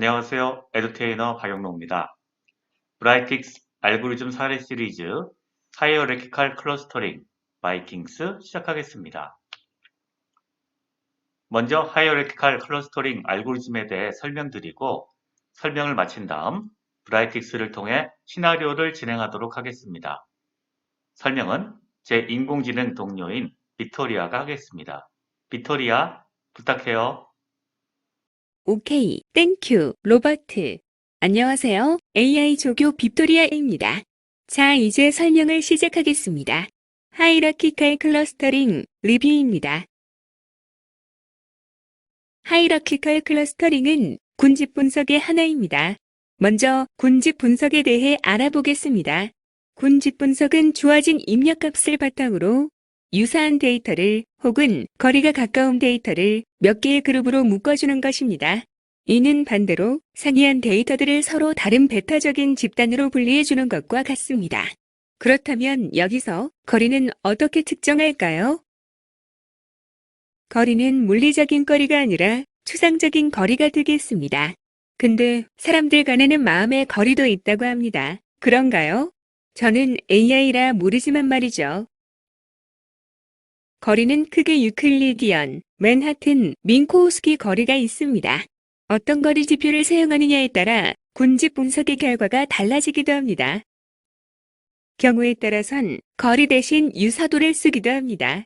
안녕하세요. 에듀테이너 박영로입니다. 브라이틱스 알고리즘 사례 시리즈 하이어레키칼 클러스터링 바이킹스 시작하겠습니다. 먼저 하이어레키칼 클러스터링 알고리즘에 대해 설명드리고 설명을 마친 다음 브라이틱스를 통해 시나리오를 진행하도록 하겠습니다. 설명은 제 인공지능 동료인 빅토리아가 하겠습니다. 빅토리아, 부탁해요. 오케이, 땡큐, 로버트. 안녕하세요. AI 조교 빅토리아입니다. 자, 이제 설명을 시작하겠습니다. 하이라키칼 클러스터링 리뷰입니다. 하이라키칼 클러스터링은 군집 분석의 하나입니다. 먼저 군집 분석에 대해 알아보겠습니다. 군집 분석은 주어진 입력값을 바탕으로 유사한 데이터를 혹은 거리가 가까운 데이터를 몇 개의 그룹으로 묶어주는 것입니다. 이는 반대로 상이한 데이터들을 서로 다른 베타적인 집단으로 분리해주는 것과 같습니다. 그렇다면 여기서 거리는 어떻게 특정할까요? 거리는 물리적인 거리가 아니라 추상적인 거리가 되겠습니다. 근데 사람들 간에는 마음의 거리도 있다고 합니다. 그런가요? 저는 AI라 모르지만 말이죠. 거리는 크게 유클리디언, 맨하튼, 민코우스키 거리가 있습니다. 어떤 거리 지표를 사용하느냐에 따라 군집 분석의 결과가 달라지기도 합니다. 경우에 따라선 거리 대신 유사도를 쓰기도 합니다.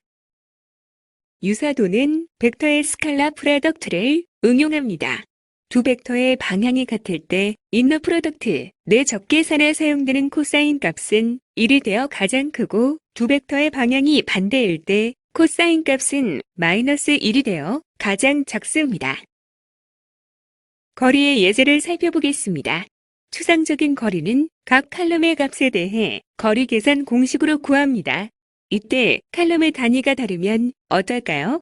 유사도는 벡터의 스칼라 프로덕트를 응용합니다. 두 벡터의 방향이 같을 때 인너 프로덕트, 내적계산에 사용되는 코사인 값은 1이 되어 가장 크고 두 벡터의 방향이 반대일 때 코사인 값은 마이너스 1이 되어 가장 작습니다. 거리의 예제를 살펴보겠습니다. 추상적인 거리는 각 칼럼의 값에 대해 거리 계산 공식으로 구합니다. 이때 칼럼의 단위가 다르면 어떨까요?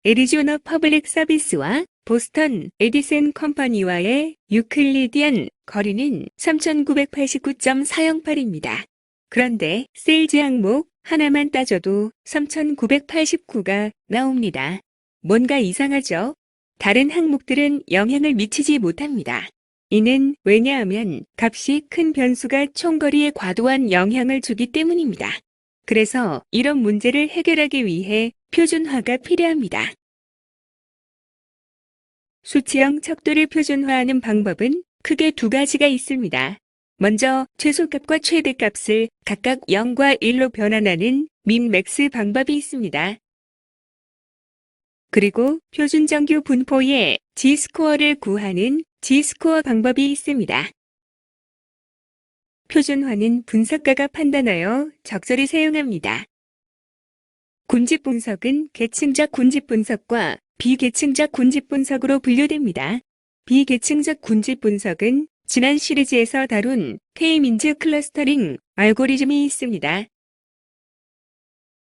애리조나 퍼블릭 서비스와 보스턴 에디슨 컴퍼니와의 유클리디언 거리는 3989.408입니다. 그런데 세일즈 항목 하나만 따져도 3989가 나옵니다. 뭔가 이상하죠? 다른 항목들은 영향을 미치지 못합니다. 이는 왜냐하면 값이 큰 변수가 총거리에 과도한 영향을 주기 때문입니다. 그래서 이런 문제를 해결하기 위해 표준화가 필요합니다. 수치형 척도를 표준화하는 방법은 크게 두 가지가 있습니다. 먼저 최소값과 최대값을 각각 0과 1로 변환하는 민맥스 방법이 있습니다. 그리고 표준정규 분포의 G스코어를 구하는 G스코어 방법이 있습니다. 표준화는 분석가가 판단하여 적절히 사용합니다. 군집 분석은 계층적 군집 분석과 비계층적 군집 분석으로 분류됩니다. 비계층적 군집 분석은 지난 시리즈에서 다룬 K-민즈 클러스터링 알고리즘이 있습니다.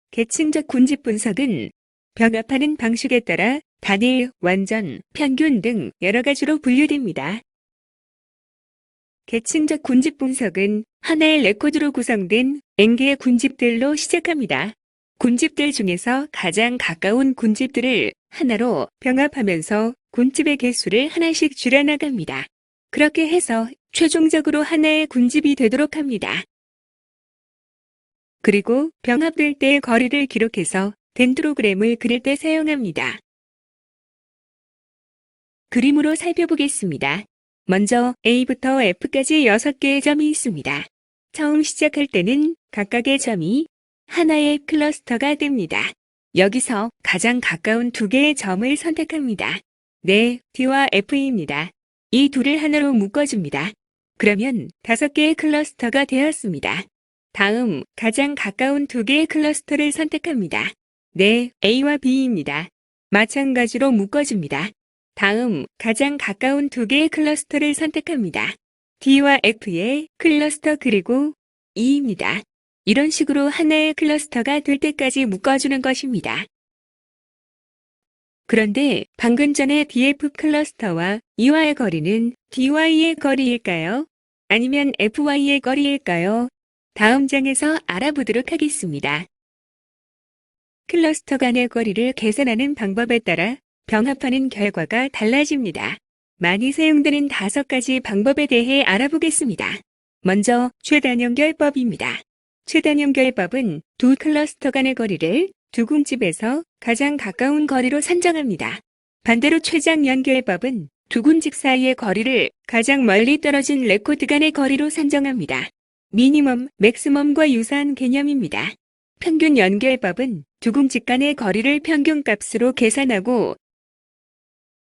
계층적 군집 분석은 병합하는 방식에 따라 단일, 완전, 평균 등 여러 가지로 분류됩니다. 계층적 군집 분석은 하나의 레코드로 구성된 N개의 군집들로 시작합니다. 군집들 중에서 가장 가까운 군집들을 하나로 병합하면서 군집의 개수를 하나씩 줄여나갑니다. 그렇게 해서 최종적으로 하나의 군집이 되도록 합니다. 그리고 병합될 때의 거리를 기록해서 덴드로그램을 그릴 때 사용합니다. 그림으로 살펴보겠습니다. 먼저 A부터 F까지 6개의 점이 있습니다. 처음 시작할 때는 각각의 점이 하나의 클러스터가 됩니다. 여기서 가장 가까운 2개의 점을 선택합니다. 네, D와 F입니다. 이 둘을 하나로 묶어줍니다. 그러면 5개의 클러스터가 되었습니다. 다음 가장 가까운 2개의 클러스터를 선택합니다. 네, A와 B입니다. 마찬가지로 묶어줍니다. 다음 가장 가까운 2개의 클러스터를 선택합니다. D와 F의 클러스터 그리고 E입니다. 이런 식으로 하나의 클러스터가 될 때까지 묶어주는 것입니다. 그런데 방금 전에 DF 클러스터와 E와의 거리는 DY의 거리일까요? 아니면 FY의 거리일까요? 다음 장에서 알아보도록 하겠습니다. 클러스터 간의 거리를 계산하는 방법에 따라 병합하는 결과가 달라집니다. 많이 사용되는 5가지 방법에 대해 알아보겠습니다. 먼저 최단 연결법입니다. 최단 연결법은 두 클러스터 간의 거리를 두 군집에서 가장 가까운 거리로 산정합니다. 반대로 최장 연결법은 두 군집 사이의 거리를 가장 멀리 떨어진 레코드 간의 거리로 산정합니다. 미니멈, 맥시멈과 유사한 개념입니다. 평균 연결법은 두 군집 간의 거리를 평균값으로 계산하고,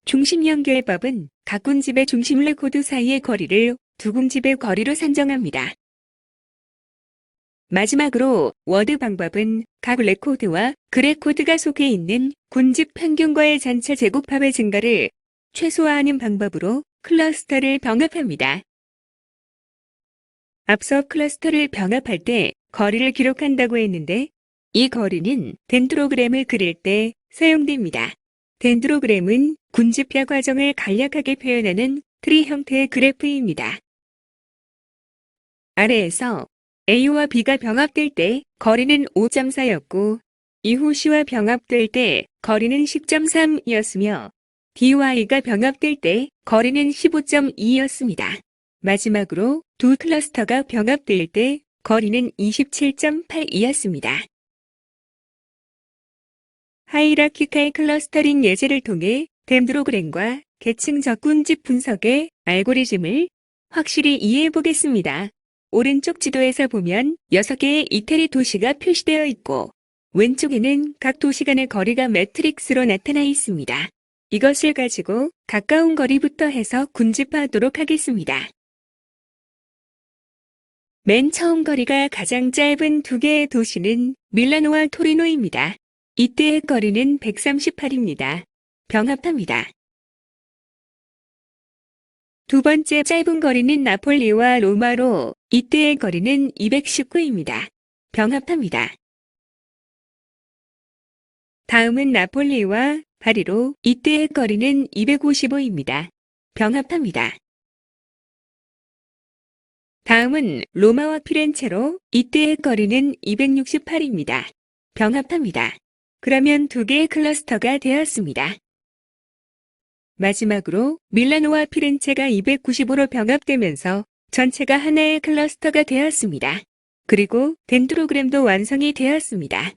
중심 연결법은 각 군집의 중심 레코드 사이의 거리를 두 군집의 거리로 산정합니다. 마지막으로 워드 방법은 각 레코드와 그 레코드가 속해 있는 군집 평균과의 전체 제곱합의 증가를 최소화하는 방법으로 클러스터를 병합합니다. 앞서 클러스터를 병합할 때 거리를 기록한다고 했는데, 이 거리는 덴드로그램을 그릴 때 사용됩니다. 덴드로그램은 군집화 과정을 간략하게 표현하는 트리 형태의 그래프입니다. 아래에서 A와 B가 병합될 때 거리는 5.4였고, 이후 C와 병합될 때 거리는 10.3이었으며, D와 E가 병합될 때 거리는 15.2였습니다. 마지막으로 두 클러스터가 병합될 때 거리는 27.82였습니다. 하이라키칼 클러스터링 예제를 통해 덴드로그램과 계층적 군집 분석의 알고리즘을 확실히 이해해 보겠습니다. 오른쪽 지도에서 보면 6개의 이태리 도시가 표시되어 있고, 왼쪽에는 각 도시 간의 거리가 매트릭스로 나타나 있습니다. 이것을 가지고 가까운 거리부터 해서 군집화하도록 하겠습니다. 맨 처음 거리가 가장 짧은 두 개의 도시는 밀라노와 토리노입니다. 이때의 거리는 138입니다. 병합합니다. 두 번째 짧은 거리는 나폴리와 로마로, 이때의 거리는 219입니다. 병합합니다. 다음은 나폴리와 파리로, 이때의 거리는 255입니다. 병합합니다. 다음은 로마와 피렌체로, 이때의 거리는 268입니다. 병합합니다. 그러면 두 개의 클러스터가 되었습니다. 마지막으로 밀라노와 피렌체가 295로 병합되면서 전체가 하나의 클러스터가 되었습니다. 그리고 덴드로그램도 완성이 되었습니다.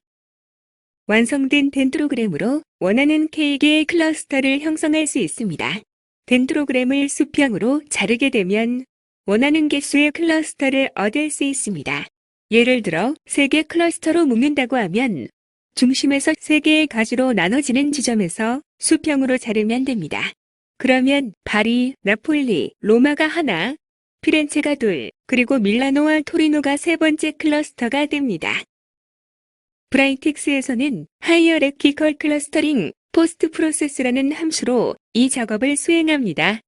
완성된 덴드로그램으로 원하는 K개의 클러스터를 형성할 수 있습니다. 덴드로그램을 수평으로 자르게 되면 원하는 개수의 클러스터를 얻을 수 있습니다. 예를 들어 3개 클러스터로 묶는다고 하면 중심에서 3개의 가지로 나눠지는 지점에서 수평으로 자르면 됩니다. 그러면 파리, 나폴리, 로마가 하나, 피렌체가 둘, 그리고 밀라노와 토리노가 세 번째 클러스터가 됩니다. 브라이틱스에서는 하이어레키컬 클러스터링 포스트 프로세스라는 함수로 이 작업을 수행합니다.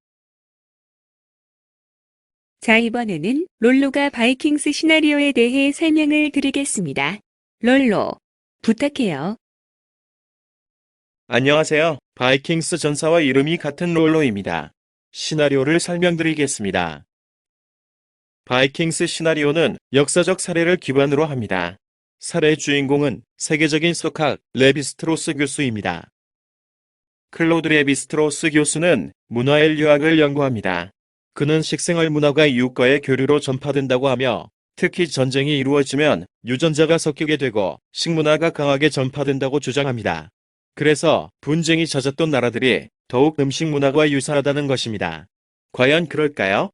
자, 이번에는 롤로가 바이킹스 시나리오에 대해 설명을 드리겠습니다. 롤로, 부탁해요. 안녕하세요. 바이킹스 전사와 이름이 같은 롤로입니다. 시나리오를 설명드리겠습니다. 바이킹스 시나리오는 역사적 사례를 기반으로 합니다. 사례 주인공은 세계적인 석학 레비스트로스 교수입니다. 클로드 레비스트로스 교수는 문화의 유학을 연구합니다. 그는 식생활 문화가 이웃과의 교류로 전파된다고 하며, 특히 전쟁이 이루어지면 유전자가 섞이게 되고 식문화가 강하게 전파된다고 주장합니다. 그래서 분쟁이 잦았던 나라들이 더욱 음식 문화가 유사하다는 것입니다. 과연 그럴까요?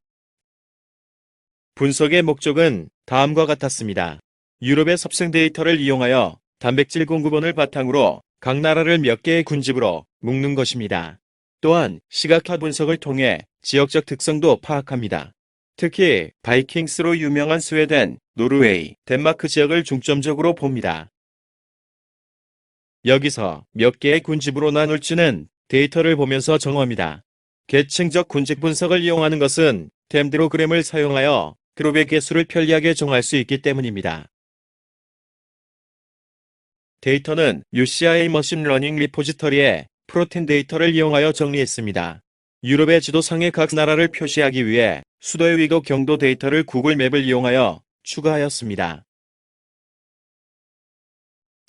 분석의 목적은 다음과 같았습니다. 유럽의 섭생 데이터를 이용하여 단백질 공급원을 바탕으로 각 나라를 몇 개의 군집으로 묶는 것입니다. 또한 시각화 분석을 통해 지역적 특성도 파악합니다. 특히 바이킹스로 유명한 스웨덴, 노르웨이, 덴마크 지역을 중점적으로 봅니다. 여기서 몇 개의 군집으로 나눌지는 데이터를 보면서 정합니다. 계층적 군집 분석을 이용하는 것은 덴드로그램을 사용하여 그룹의 개수를 편리하게 정할 수 있기 때문입니다. 데이터는 UCI 머신러닝 리포지터리에 프로틴 데이터를 이용하여 정리했습니다. 유럽의 지도상의 각 나라를 표시하기 위해 수도의 위도 경도 데이터를 구글 맵을 이용하여 추가하였습니다.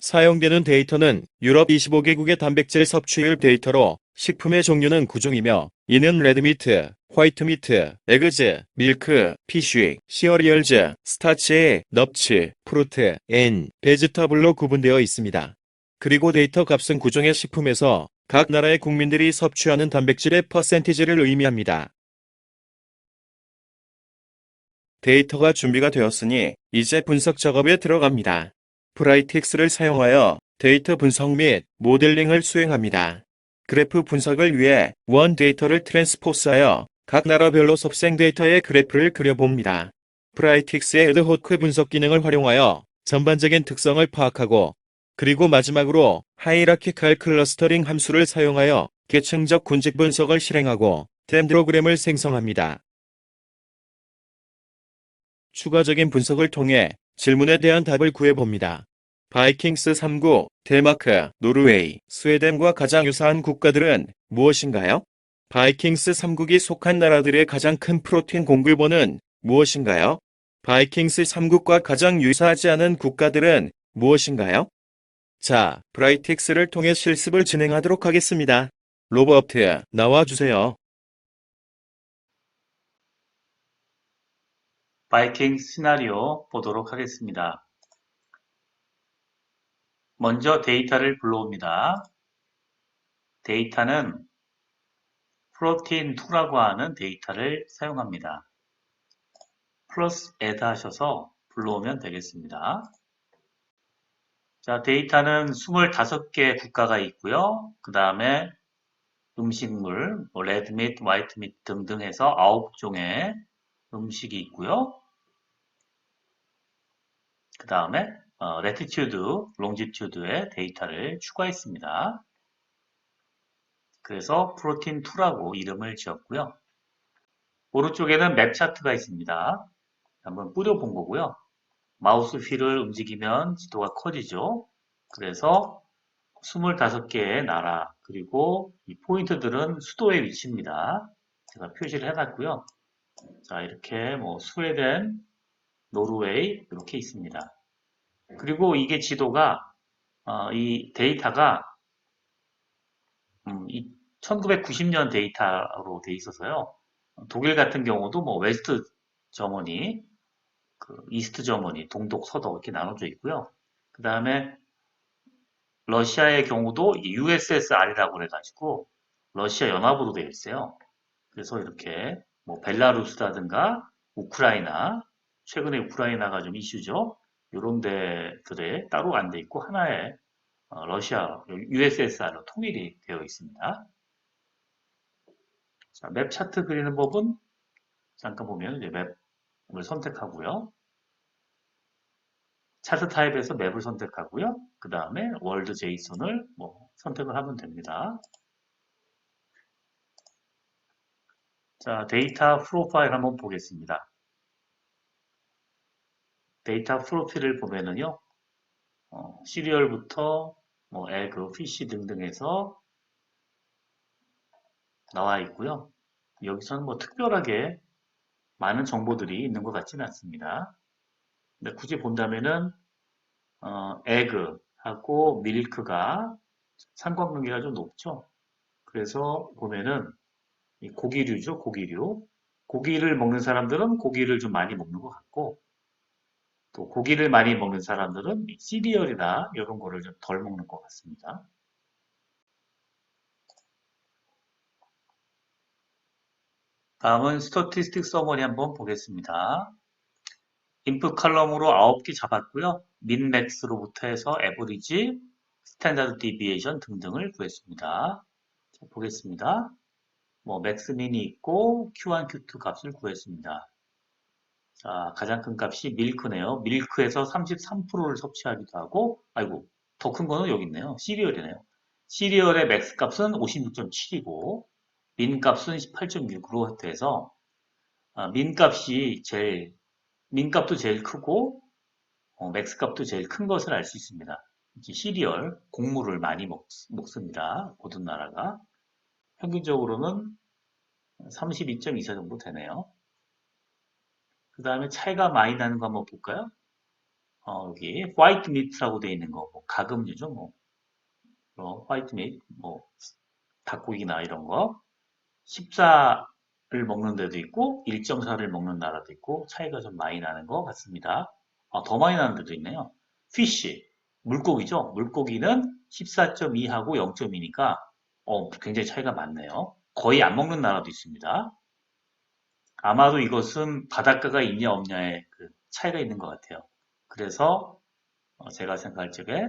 사용되는 데이터는 유럽 25개국의 단백질 섭취율 데이터로 식품의 종류는 9종이며 이는 레드미트, 화이트미트, 에그즈, 밀크, 피쉬, 시어리얼즈, 스타치, 넙츠, 프루트, 앤, 베지터블로 구분되어 있습니다. 그리고 데이터 값은 9종의 식품에서 각 나라의 국민들이 섭취하는 단백질의 퍼센티지를 의미합니다. 데이터가 준비가 되었으니 이제 분석 작업에 들어갑니다. 브라이틱스를 사용하여 데이터 분석 및 모델링을 수행합니다. 그래프 분석을 위해 원 데이터를 트랜스포스하여 각 나라별로 섭생 데이터의 그래프를 그려봅니다. 브라이틱스의 에드호크 분석 기능을 활용하여 전반적인 특성을 파악하고 그리고 마지막으로 하이라키칼 클러스터링 함수를 사용하여 계층적 군집 분석을 실행하고 덴드로그램을 생성합니다. 추가적인 분석을 통해 질문에 대한 답을 구해봅니다. 바이킹스 3국, 덴마크, 노르웨이, 스웨덴과 가장 유사한 국가들은 무엇인가요? 바이킹스 3국이 속한 나라들의 가장 큰 프로틴 공급원은 무엇인가요? 바이킹스 3국과 가장 유사하지 않은 국가들은 무엇인가요? 자, 브라이틱스를 통해 실습을 진행하도록 하겠습니다. 로버트, 나와주세요. 바이킹 시나리오 보도록 하겠습니다. 먼저 데이터를 불러옵니다. 데이터는 프로틴2라고 하는 데이터를 사용합니다. 플러스 add 하셔서 불러오면 되겠습니다. 자, 데이터는 25개 국가가 있고요. 그 다음에 음식물, 레드밋, 화이트밋 등등 해서 9종의 음식이 있고요. 그 다음에 레티튜드, 롱지튜드의 데이터를 추가했습니다. 그래서 프로틴2라고 이름을 지었고요. 오른쪽에는 맵 차트가 있습니다. 한번 뿌려본 거고요. 마우스 휠을 움직이면 지도가 커지죠. 그래서 25개의 나라, 그리고 이 포인트들은 수도의 위치입니다. 제가 표시를 해놨고요. 자, 이렇게 뭐 스웨덴, 노르웨이 이렇게 있습니다. 그리고 이게 지도가 이 데이터가 1990년 데이터로 돼 있어서요. 독일 같은 경우도 뭐 웨스트 저머니, 이스트 저머니, 동독, 서독 이렇게 나눠져 있고요. 그 다음에 러시아의 경우도 USSR이라고 해가지고 러시아 연합으로 되어 있어요. 그래서 이렇게 뭐 벨라루스라든가 우크라이나, 최근에 우크라이나가 좀 이슈죠. 이런 데들에 따로 안 돼 있고 하나의 러시아 USSR로 통일이 되어 있습니다. 자, 맵 차트 그리는 법은 잠깐 보면 이제 맵을 선택하고요. 차트 타입에서 맵을 선택하고요. 그 다음에 월드 제이슨을 뭐 선택을 하면 됩니다. 자, 데이터 프로파일 한번 보겠습니다. 데이터 프로필을 보면은요, 시리얼부터 뭐 에그, 피쉬 등등 해서 나와 있고요. 여기서는 뭐 특별하게 많은 정보들이 있는 것 같지는 않습니다. 근데 굳이 본다면은 에그하고 밀크가 상관관계가 좀 높죠. 그래서 보면은 이 고기류죠, 고기류. 고기를 먹는 사람들은 고기를 좀 많이 먹는 것 같고, 또 고기를 많이 먹는 사람들은 시리얼이나 이런 거를 좀 덜 먹는 것 같습니다. 다음은 스태티스틱 서머리 한번 보겠습니다. 인풋 칼럼으로 9개 잡았고요. 민 맥스로부터 해서 에버리지, 스탠다드 디비에이션 등등을 구했습니다. 자, 보겠습니다. 뭐 맥스 민이 있고 Q1, Q2 값을 구했습니다. 자, 가장 큰 값이 밀크네요. 밀크에서 33%를 섭취하기도 하고, 아이고, 더 큰 거는 여기 있네요. 시리얼이네요. 시리얼의 맥스 값은 56.7이고, 민 값은 18.6으로 돼서, 민 값이 민 값도 제일 크고, 맥스 값도 제일 큰 것을 알 수 있습니다. 시리얼, 곡물을 많이 먹습니다. 모든 나라가. 평균적으로는 32.24 정도 되네요. 그 다음에 차이가 많이 나는 거 한번 볼까요? 여기 화이트 미트라고 되어 있는 거, 뭐 가금류죠, 뭐 화이트 미트, 뭐 닭고기나 이런 거. 14를 먹는 데도 있고 1.4를 먹는 나라도 있고 차이가 좀 많이 나는 것 같습니다. 더 많이 나는 데도 있네요. 피쉬, 물고기죠. 물고기는 14.2하고 0.2니까 굉장히 차이가 많네요. 거의 안 먹는 나라도 있습니다. 아마도 이것은 바닷가가 있냐 없냐의 그 차이가 있는 것 같아요. 그래서 제가 생각할 적에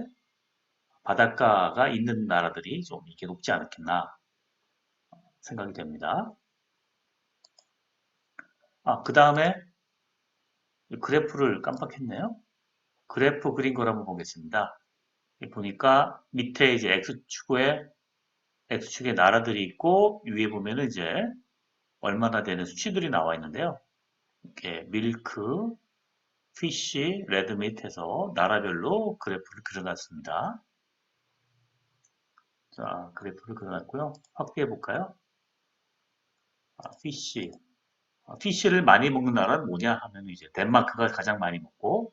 바닷가가 있는 나라들이 좀 이게 높지 않겠나 생각이 됩니다. 그 다음에 그래프를 깜빡했네요. 그래프 그린 걸 한번 보겠습니다. 보니까 밑에 이제 X축에 나라들이 있고 위에 보면은 이제 얼마나 되는 수치들이 나와 있는데요. 이렇게 밀크, 피쉬, 레드밋 해서 나라별로 그래프를 그려놨습니다. 자, 그래프를 그려놨고요. 확대해 볼까요? 피쉬. 피쉬를 많이 먹는 나라는 뭐냐 하면 이제 덴마크가 가장 많이 먹고,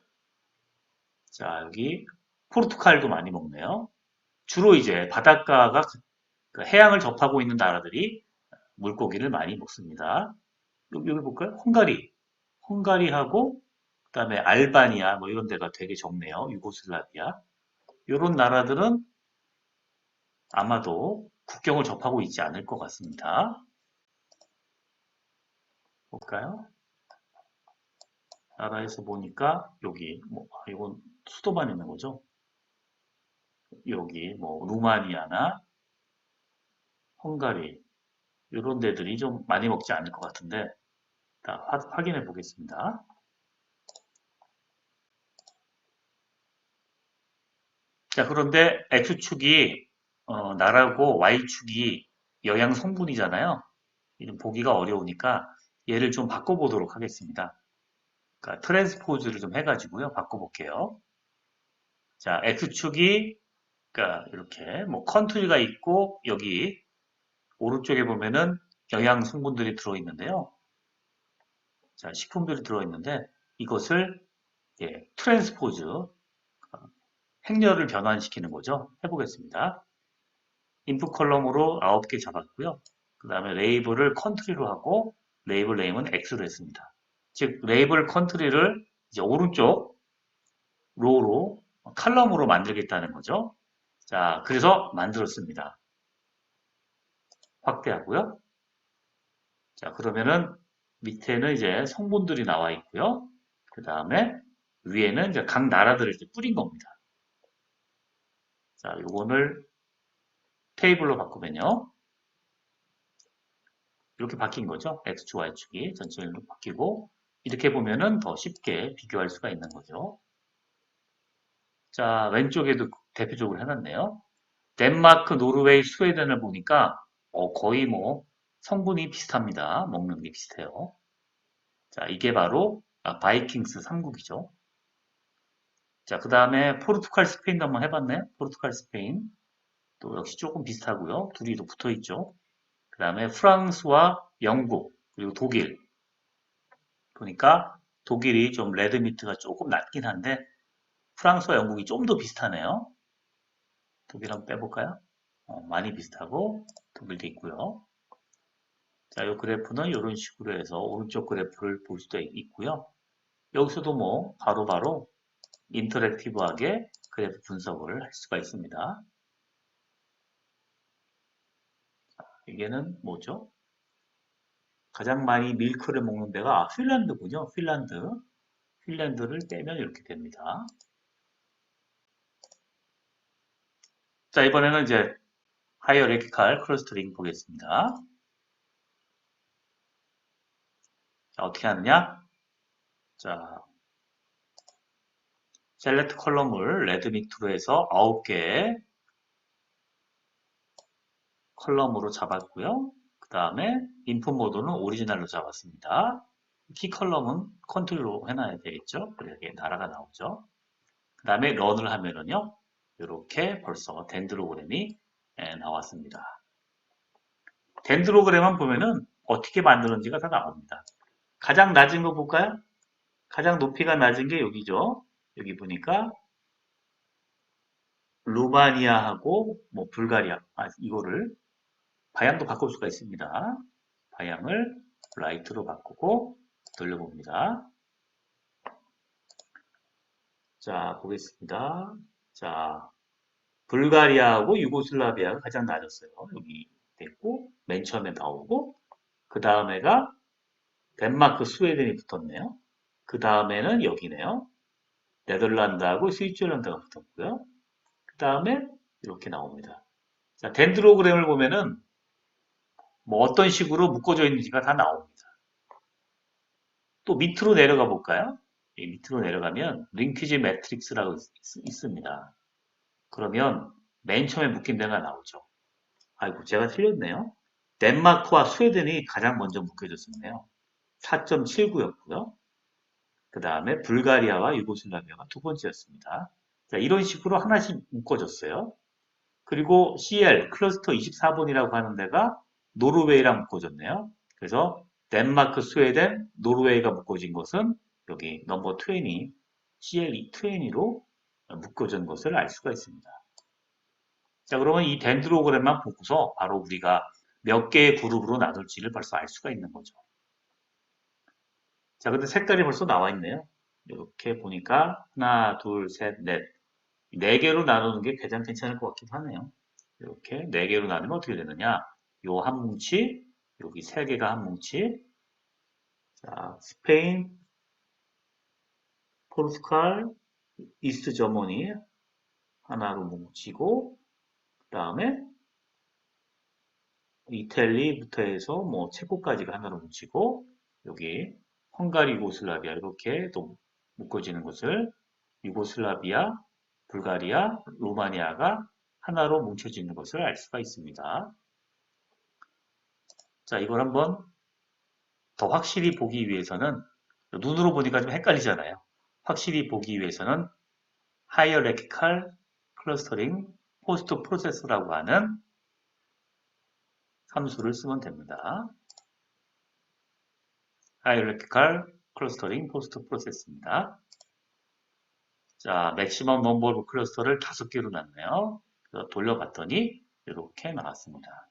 자, 여기 포르투갈도 많이 먹네요. 주로 이제 바닷가가 그 해양을 접하고 있는 나라들이 물고기를 많이 먹습니다. 여기 볼까요? 헝가리하고 그다음에 알바니아 뭐 이런 데가 되게 적네요. 유고슬라비아. 이런 나라들은 아마도 국경을 접하고 있지 않을 것 같습니다. 볼까요? 나라에서 보니까 여기 이건 수도만 있는 거죠. 여기 뭐 루마니아나 헝가리 이런 데들이 좀 많이 먹지 않을 것 같은데 확인해 보겠습니다. 자, 그런데 X축이 나라고 Y축이 영양 성분이잖아요. 좀 보기가 어려우니까 얘를 좀 바꿔보도록 하겠습니다. 그러니까 트랜스포즈를 좀 해가지고요. 바꿔볼게요. 자, X축이 그러니까 이렇게 뭐 컨트리가 있고 여기 오른쪽에 보면은 영양 성분들이 들어있는데요. 자, 식품들이 들어있는데 이것을 트랜스포즈 행렬을 변환시키는 거죠. 해보겠습니다. 인풋 컬럼으로 9개 잡았고요. 그 다음에 레이블을 컨트리로 하고 레이블 네임은 X로 했습니다. 즉 레이블 컨트리를 이제 오른쪽 로우로 칼럼으로 만들겠다는 거죠. 자, 그래서 만들었습니다. 확대하고요. 자, 그러면은 밑에는 이제 성분들이 나와 있고요. 그 다음에 위에는 이제 각 나라들을 이제 뿌린 겁니다. 자, 요거를 테이블로 바꾸면요. 이렇게 바뀐 거죠. X축, Y축이 전체적으로 바뀌고 이렇게 보면은 더 쉽게 비교할 수가 있는 거죠. 자, 왼쪽에도 대표적으로 해놨네요. 덴마크, 노르웨이, 스웨덴을 보니까 거의 뭐 성분이 비슷합니다. 먹는 게 비슷해요. 자, 이게 바로 바이킹스 3국이죠. 자, 그 다음에 포르투갈, 스페인도 한번 해봤네요. 포르투갈, 스페인 또 역시 조금 비슷하고요. 둘이 또 붙어있죠. 그 다음에 프랑스와 영국 그리고 독일 보니까 독일이 좀 레드미트가 조금 낮긴 한데 프랑스와 영국이 좀 더 비슷하네요. 독일 한번 빼볼까요? 많이 비슷하고 독일도 있고요. 자, 이 그래프는 이런 식으로 해서 오른쪽 그래프를 볼 수도 있고요. 여기서도 뭐 바로바로 인터랙티브하게 그래프 분석을 할 수가 있습니다. 이게는 뭐죠? 가장 많이 밀크를 먹는 데가 핀란드군요. 핀란드를 빼면 이렇게 됩니다. 자, 이번에는 이제 하이어레키칼 클러스터링 보겠습니다. 자, 어떻게 하느냐? 자, 셀렉트 컬럼을 레드 밑으로 해서 9개의 컬럼으로 잡았고요. 그 다음에 인풋 모드는 오리지널로 잡았습니다. 키 컬럼은 컨트롤로 해놔야 되겠죠. 그래야 나라가 나오죠. 그 다음에 런을 하면은요. 이렇게 벌써 덴드로그램이 나왔습니다. 덴드로그램만 보면은 어떻게 만드는지가 다 나옵니다. 가장 낮은 거 볼까요? 가장 높이가 낮은 게 여기죠. 여기 보니까 루마니아하고 뭐 불가리아 이거를 방향도 바꿀 수가 있습니다. 방향을 라이트로 바꾸고 돌려봅니다. 자, 보겠습니다. 자, 불가리아하고 유고슬라비아가 가장 낮았어요. 여기 됐고, 맨 처음에 나오고, 그 다음에가 덴마크, 스웨덴이 붙었네요. 그 다음에는 여기네요. 네덜란드하고 스위tzerland가 붙었고요. 그 다음에 이렇게 나옵니다. 자, 덴드로그램을 보면은 뭐 어떤 식으로 묶어져 있는지가 다 나옵니다. 또 밑으로 내려가 볼까요? 이 밑으로 내려가면 링키지 매트릭스라고 있습니다. 그러면 맨 처음에 묶인 데가 나오죠. 아이고, 제가 틀렸네요. 덴마크와 스웨덴이 가장 먼저 묶여졌었네요. 4.79였고요. 그 다음에 불가리아와 유고슬라비아가 두 번째였습니다. 자, 이런 식으로 하나씩 묶어졌어요. 그리고 CL, 클러스터 24번이라고 하는 데가 노르웨이랑 묶어졌네요. 그래서 덴마크, 스웨덴, 노르웨이가 묶어진 것은 여기 넘버 20, CL20로 묶어진 것을 알 수가 있습니다. 자, 그러면 이 덴드로그램만 보고서 바로 우리가 몇 개의 그룹으로 나눌지를 벌써 알 수가 있는 거죠. 자, 근데 색깔이 벌써 나와 있네요. 이렇게 보니까 하나, 둘, 셋, 넷. 네 개로 나누는 게 가장 괜찮을 것 같기도 하네요. 이렇게 네 개로 나누면 어떻게 되느냐? 요 한 뭉치, 여기 세 개가 한 뭉치. 자, 스페인, 포르투갈, 이스트 저머니 하나로 뭉치고, 그 다음에 이탈리부터 해서 뭐 체코까지가 하나로 뭉치고, 여기 헝가리, 유고슬라비아 이렇게 또 묶어지는 것을 유고슬라비아, 불가리아, 루마니아가 하나로 뭉쳐지는 것을 알 수가 있습니다. 자, 이걸 한번 더 확실히 보기 위해서는 눈으로 보니까 좀 헷갈리잖아요. 확실히 보기 위해서는 Hierarchical Clustering Post Process라고 하는 함수를 쓰면 됩니다. Hierarchical Clustering Post Process입니다. 자, 맥시멈 넘버 오브 클러스터를 5개로 놨네요. 그래서 돌려봤더니 이렇게 나왔습니다.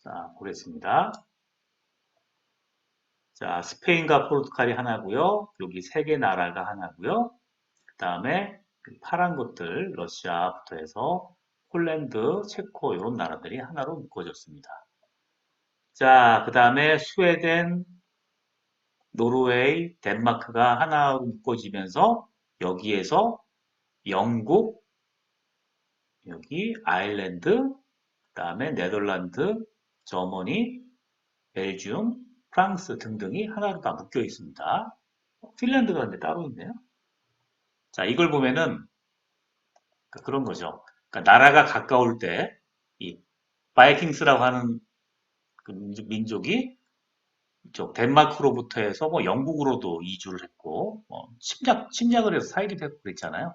자, 보겠습니다. 자, 스페인과 포르투갈이 하나고요. 여기 세 개 나라가 하나고요. 그 다음에 파란 것들 러시아부터 해서 폴란드, 체코 이런 나라들이 하나로 묶어졌습니다. 자, 그 다음에 스웨덴, 노르웨이, 덴마크가 하나로 묶어지면서 여기에서 영국, 여기 아일랜드, 그 다음에 네덜란드, 저머니, 벨기움, 프랑스 등등이 하나로 다 묶여 있습니다. 핀란드가 근데 따로 있네요. 자, 이걸 보면은 그런 거죠. 그러니까 나라가 가까울 때 이 바이킹스라고 하는 그 민족이 이쪽 덴마크로부터 해서 뭐 영국으로도 이주를 했고 뭐 침략을 해서 살기도 했고 그랬잖아요.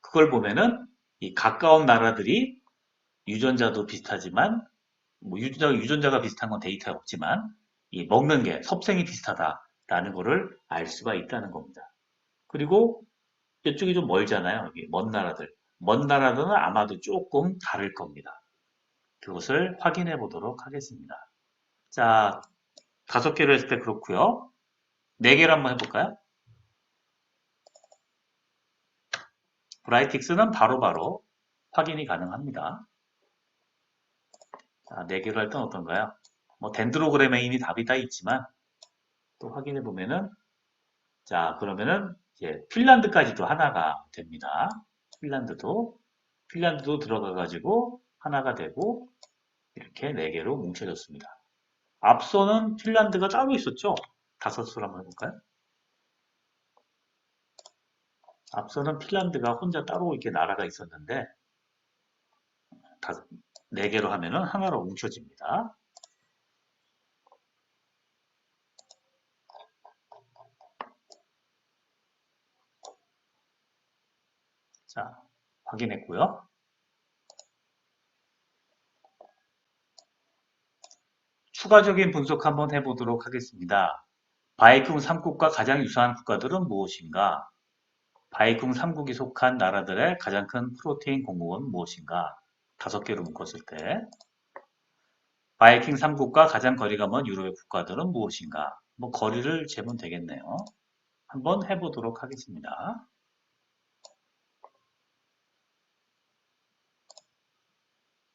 그걸 보면은 이 가까운 나라들이 유전자도 비슷하지만 뭐 유전자가 비슷한 건 데이터가 없지만 이 먹는 게 섭생이 비슷하다라는 거를 알 수가 있다는 겁니다. 그리고 이쪽이 좀 멀잖아요. 여기 먼 나라들. 먼 나라들은 아마도 조금 다를 겁니다. 그것을 확인해 보도록 하겠습니다. 자, 5개로 했을 때 그렇고요. 4개로 한번 해볼까요? 브라이틱스는 바로바로 확인이 가능합니다. 자, 4개로 할 땐 어떤가요? 뭐 덴드로그램에 이미 답이 다 있지만 또 확인해 보면은 자, 그러면은 이제 핀란드까지도 하나가 됩니다. 핀란드도 들어가 가지고 하나가 되고 이렇게 4개로 뭉쳐졌습니다. 앞서는 핀란드가 따로 있었죠? 5수로 한번 해볼까요? 앞서는 핀란드가 혼자 따로 이렇게 나라가 있었는데 4개로 하면은 하나로 뭉쳐집니다. 자, 확인했고요. 추가적인 분석 한번 해보도록 하겠습니다. 바이킹 3국과 가장 유사한 국가들은 무엇인가? 바이킹 3국이 속한 나라들의 가장 큰 프로테인 공급원은 무엇인가? 5개로 묶었을 때 바이킹 3국과 가장 거리가 먼 유럽의 국가들은 무엇인가? 뭐 거리를 재면 되겠네요. 한번 해보도록 하겠습니다.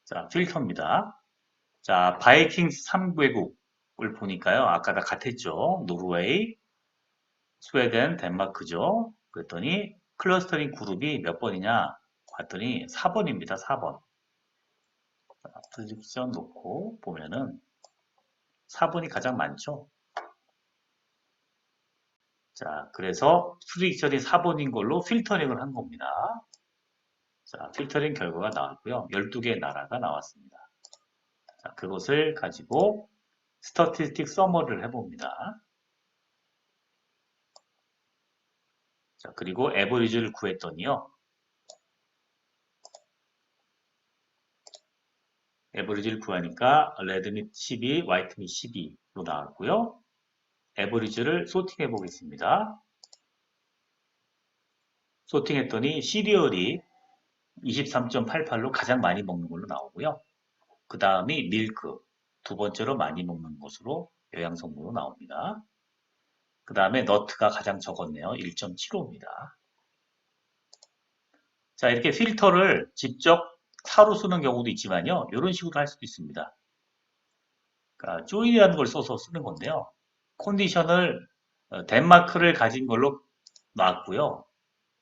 자, 필터입니다. 자, 바이킹 3개국을 보니까요. 아까 다 같았죠. 노르웨이, 스웨덴, 덴마크죠. 그랬더니 클러스터링 그룹이 몇 번이냐? 봤더니 4번입니다. 4번. 프리딕션 놓고 보면은 4번이 가장 많죠. 자, 그래서 프리딕션이 4번인 걸로 필터링을 한 겁니다. 자, 필터링 결과가 나왔고요. 12개의 나라가 나왔습니다. 자, 그것을 가지고 스태티스틱 서머리를 해봅니다. 자, 그리고 에버리지를 구했더니요. 에버리지를 구하니까 레드밋 12, 화이트밋 12로 나왔고요. 에버리지를 소팅해 보겠습니다. 소팅했더니 시리얼이 23.88로 가장 많이 먹는 걸로 나오고요. 그 다음이 밀크, 두 번째로 많이 먹는 것으로 영양성분으로 나옵니다. 그 다음에 너트가 가장 적었네요. 1.75입니다. 자, 이렇게 필터를 직접 사로 쓰는 경우도 있지만요. 이런 식으로 할 수도 있습니다. 그러니까 join이라는 걸 써서 쓰는 건데요. 컨디션을 덴마크를 가진 걸로 놨고요.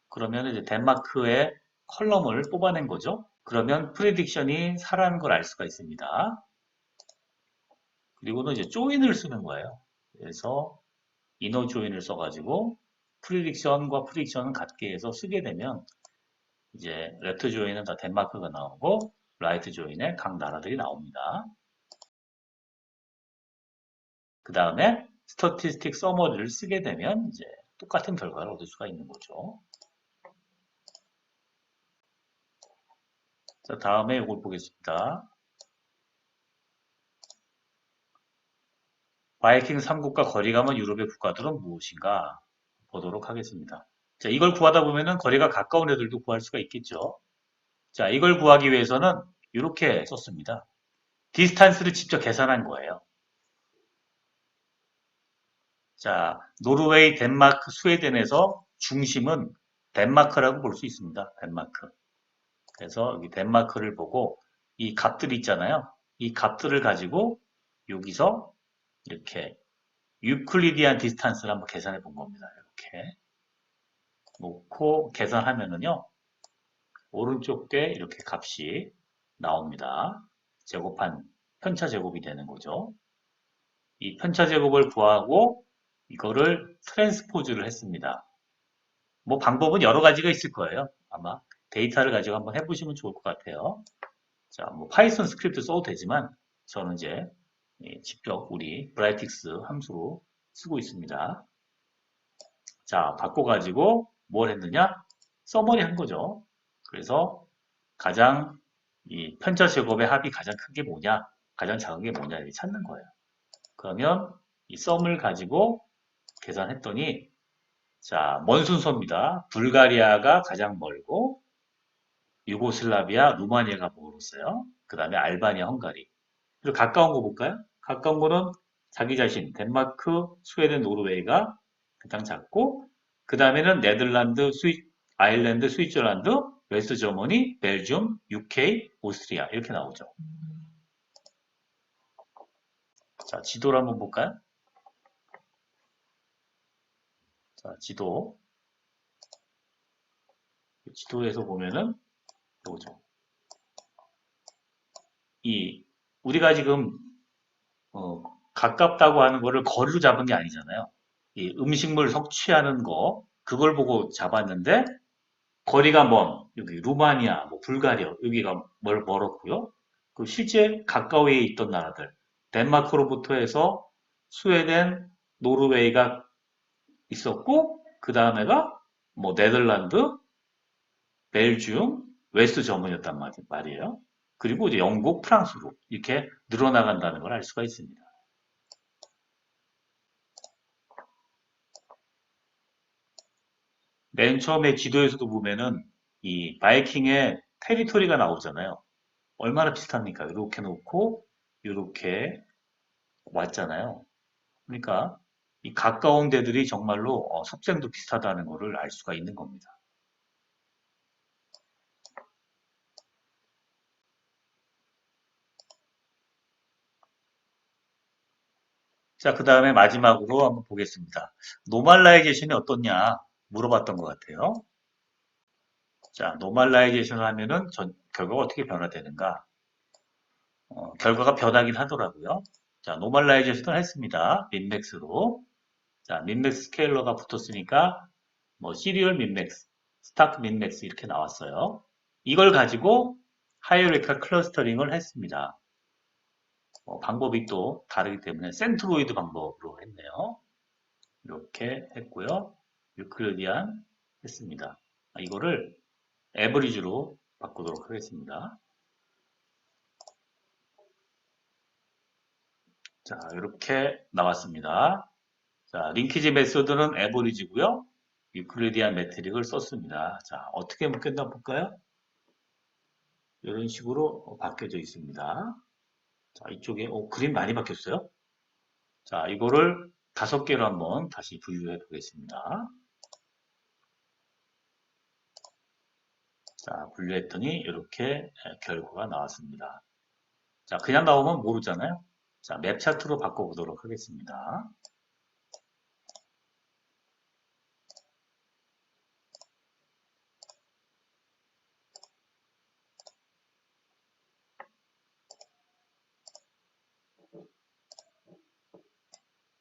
그러면 이제 덴마크의 컬럼을 뽑아낸 거죠. 그러면 프리딕션이 4라는 걸 알 수가 있습니다. 그리고는 이제 join을 쓰는 거예요. 그래서 이너 조인을 써가지고 프리딕션과 프리딕션은 같게 해서 쓰게 되면 이제 레프트 조인은 다 덴마크가 나오고 라이트 조인에 각 나라들이 나옵니다. 그 다음에 스태티스틱 서머리를 쓰게 되면 이제 똑같은 결과를 얻을 수가 있는 거죠. 자, 다음에 이걸 보겠습니다. 바이킹 3국과 거리가 먼 유럽의 국가들은 무엇인가 보도록 하겠습니다. 자, 이걸 구하다 보면은 거리가 가까운 애들도 구할 수가 있겠죠. 자, 이걸 구하기 위해서는 이렇게 썼습니다. 디스탄스를 직접 계산한 거예요. 자, 노르웨이, 덴마크, 스웨덴에서 중심은 덴마크라고 볼 수 있습니다. 덴마크. 그래서 여기 덴마크를 보고 이 값들이 있잖아요. 이 값들을 가지고 여기서 이렇게 유클리디안 디스탄스를 한번 계산해 본 겁니다. 이렇게 놓고 계산하면은요. 오른쪽 게 이렇게 값이 나옵니다. 제곱한 편차 제곱이 되는 거죠. 이 편차 제곱을 구하고 이거를 트랜스포즈를 했습니다. 뭐 방법은 여러 가지가 있을 거예요. 아마 데이터를 가지고 한번 해보시면 좋을 것 같아요. 자, 뭐 파이썬 스크립트 써도 되지만 저는 이제 직접 우리 브라이틱스 함수로 쓰고 있습니다. 자, 바꿔가지고 뭘 했느냐? 서머리 한 거죠. 그래서 가장 이 편차 제곱의 합이 가장 큰 게 뭐냐? 가장 작은 게 뭐냐? 이렇게 찾는 거예요. 그러면 이 썸을 가지고 계산했더니 자, 먼 순서입니다. 불가리아가 가장 멀고 유고슬라비아, 루마니아가 멀었어요. 그 다음에 알바니아, 헝가리. 그리고 가까운 거 볼까요? 가까운 거는 자기 자신, 덴마크, 스웨덴, 노르웨이가 가장 작고 그 다음에는 네덜란드, 아일랜드, 스위tzer랜드, 웨스트 저머니, 벨gium, UK, 오스트리아 이렇게 나오죠. 자, 지도를 한번 볼까요? 자, 지도에서 보면은 요거죠. 우리가 지금 가깝다고 하는 거를 거리로 잡은 게 아니잖아요. 이 음식물 섭취하는 거 그걸 보고 잡았는데 거리가 먼 여기 루마니아, 뭐 불가리아 여기가 멀었고요. 그 실제 가까이에 있던 나라들 덴마크로부터 해서 스웨덴, 노르웨이가 있었고 그 다음에가 뭐 네덜란드, 벨지움, 웨스트 저먼이었단 말이에요. 그리고 이제 영국, 프랑스로 이렇게 늘어나간다는 걸 알 수가 있습니다. 맨 처음에 지도에서도 보면은 이 바이킹의 테리토리가 나오잖아요. 얼마나 비슷합니까? 이렇게 놓고 이렇게 왔잖아요. 그러니까 이 가까운 데들이 정말로 섭생도 비슷하다는 것을 알 수가 있는 겁니다. 자, 그 다음에 마지막으로 한번 보겠습니다. 노멀라이제이션이 어떻냐 물어봤던 것 같아요. 자, 노멀라이제이션을 하면은 결과가 어떻게 변화되는가? 결과가 변하긴 하더라고요. 자, 노멀라이제이션을 했습니다. 민맥스로. 자, 민맥스 스케일러가 붙었으니까 뭐 시리얼 민맥스, 스타크 민맥스 이렇게 나왔어요. 이걸 가지고 하이어리컬 클러스터링을 했습니다. 방법이 또 다르기 때문에 센트로이드 방법으로 했네요. 이렇게 했고요. 유클리디안 했습니다. 이거를 에버리지로 바꾸도록 하겠습니다. 자, 이렇게 나왔습니다. 자, 링키지 메소드는 에버리지고요. 유클리디안 매트릭을 썼습니다. 자, 어떻게 묶였나 볼까요? 이런 식으로 바뀌어져 있습니다. 자, 이쪽에 그림 많이 바뀌었어요. 자, 이거를 5개로 한번 다시 분류해 보겠습니다. 자, 분류했더니 이렇게 결과가 나왔습니다. 자, 그냥 나오면 모르잖아요. 자, 맵 차트로 바꿔보도록 하겠습니다.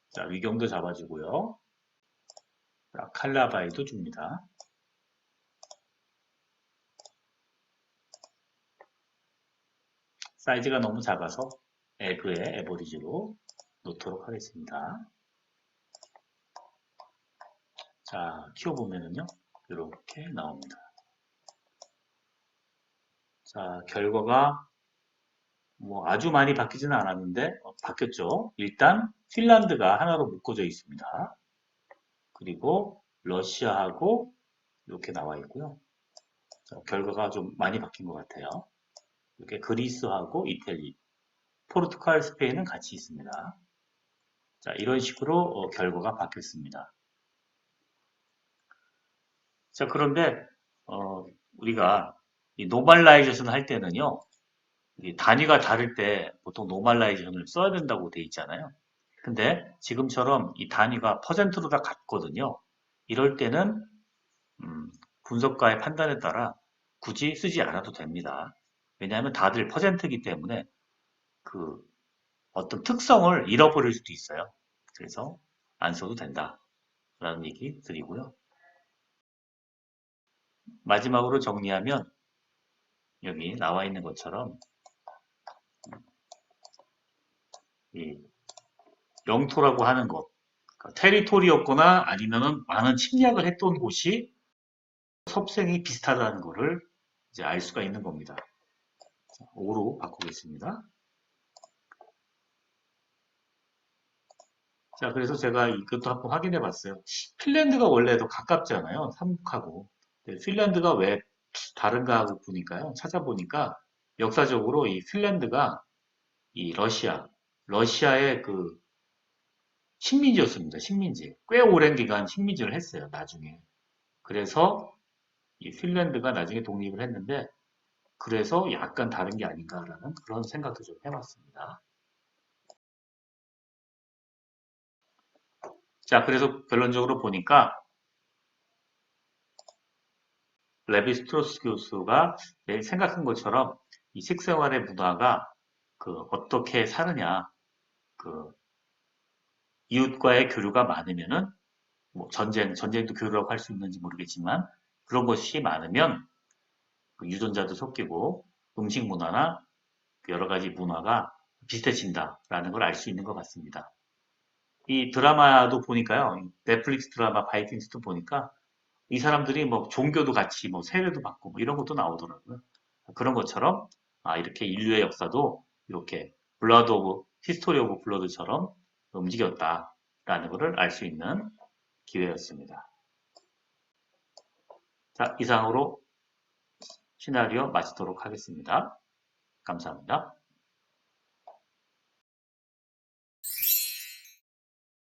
자, 위경도 잡아주고요. 자, 칼라바이도 줍니다. 사이즈가 너무 작아서 에그의 에버리지로 놓도록 하겠습니다. 자, 키워보면은요, 이렇게 나옵니다. 자, 결과가 뭐 아주 많이 바뀌지는 않았는데 바뀌었죠. 일단 핀란드가 하나로 묶어져 있습니다. 그리고 러시아하고 이렇게 나와 있고요. 자, 결과가 좀 많이 바뀐 것 같아요. 이렇게 그리스하고 이태리, 포르투갈, 스페인은 같이 있습니다. 자, 이런 식으로 결과가 바뀌었습니다. 자, 그런데 우리가 이 노멀라이제이션 할 때는요, 이 단위가 다를 때 보통 노멀라이제이션을 써야 된다고 돼 있잖아요. 근데 지금처럼 이 단위가 퍼센트로 다 같거든요. 이럴 때는 분석가의 판단에 따라 굳이 쓰지 않아도 됩니다. 왜냐하면 다들 퍼센트이기 때문에 그 어떤 특성을 잃어버릴 수도 있어요. 그래서 안 써도 된다라는 얘기 드리고요. 마지막으로 정리하면 여기 나와 있는 것처럼 이 영토라고 하는 것, 그러니까 테리토리였거나 아니면은 많은 침략을 했던 곳이 섭생이 비슷하다는 것을 이제 알 수가 있는 겁니다. 5로 바꾸겠습니다. 자, 그래서 제가 이것도 한번 확인해 봤어요. 핀란드가 원래 더 가깝잖아요. 삼국하고. 핀란드가 왜 다른가 하고 보니까요. 찾아보니까 역사적으로 이 핀란드가 이 러시아의 그 식민지였습니다. 식민지. 꽤 오랜 기간 식민지를 했어요. 나중에. 그래서 이 핀란드가 나중에 독립을 했는데 그래서 약간 다른 게 아닌가라는 그런 생각도 좀 해봤습니다. 자, 그래서 결론적으로 보니까 레비스트로스 교수가 생각한 것처럼 이 식생활의 문화가 어떻게 사느냐, 그 이웃과의 교류가 많으면은 뭐 전쟁도 교류라고 할 수 있는지 모르겠지만 그런 것이 많으면 그 유전자도 섞이고 음식 문화나 여러 가지 문화가 비슷해진다라는 걸 알 수 있는 것 같습니다. 이 드라마도 보니까요, 넷플릭스 드라마 바이킹스도 보니까 이 사람들이 뭐 종교도 같이 뭐 세례도 받고 뭐 이런 것도 나오더라고요. 그런 것처럼 이렇게 인류의 역사도 이렇게 블러드 오브 히스토리 오브 블러드처럼 움직였다라는 것을 알 수 있는 기회였습니다. 자, 이상으로 시나리오 마치도록 하겠습니다. 감사합니다.